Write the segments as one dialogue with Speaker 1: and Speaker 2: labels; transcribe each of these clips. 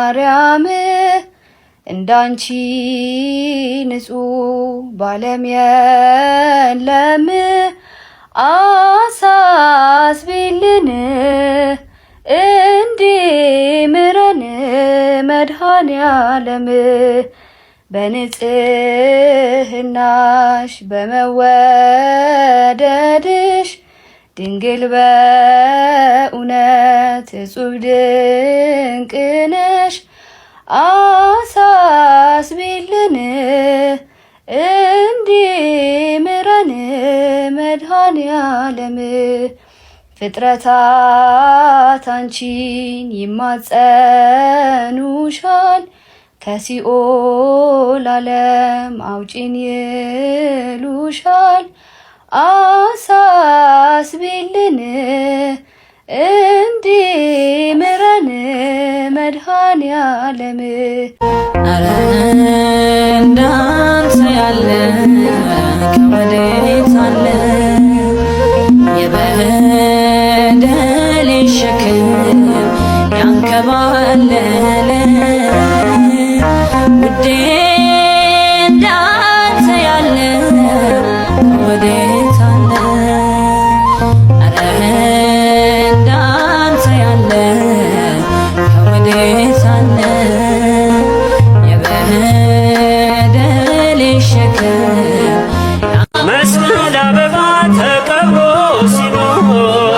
Speaker 1: ማርያም እንዳንቺ ንጹሕ ባለም የለም። አሳስቢልን እንዲምረን መድኃኔዓለም በንጽህናሽ በመወደድሽ ድንግል በእውነት እጹብ ድንቅ ነሽ። አሳስቢልን እንዲምረን መድኃኔዓለም ፍጥረታት አንቺን ይማጸኑሻል። ከሲኦል ዓለም አውጪን ይሉሻል። አሳስቢልን እንዲምረን መድኃኔዓለም
Speaker 2: አረ እንዳንተ ያለ ከወዴት አለ? የበደሌ ሸክም ያንከባለለ ውዴ እንዳንተ ያለ ከወዴት አለ? አረ እንዳንተ ያለ ከወዴት አለ? የበደሌ ሸክም
Speaker 3: መስቀል አበባ ተቀብሮ ሲኖር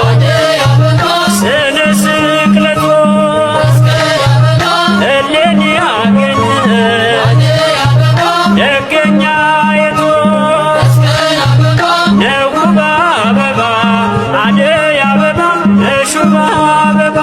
Speaker 3: ስለ ስቅለቱ እሌኒ ያገኘ ደገኛ የቶ ነው አበባ አደይ አበባ እሹባ አበባ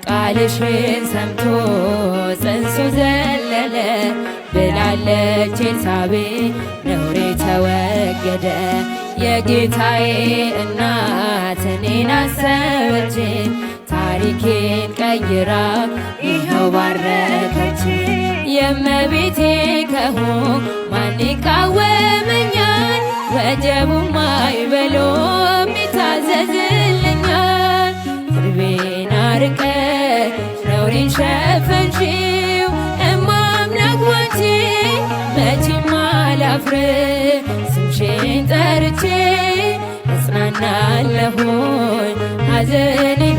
Speaker 2: ቃልሽን ሰምቶ ጽንሱ ዘለለ ብላለች ኤልሳቤጥ ነውሬ ተወገደ። የጌታዬ እናት እኔን አሰበች ታሪኬን ቀይራ ይኸው ባረከች። የእመቤቴ ከሆንኩ ማን ይቃወመኛል? ወጀቡም አይበሎም ይታዘዝልኛል። ቅርቤን አርቀሽ ነውሬን ሸፈንሽው እማምላክ ባንቺ መቼም አላፍርም። ስምሽን ጠርቼ እጽናናለሁኝ ሐዘኔን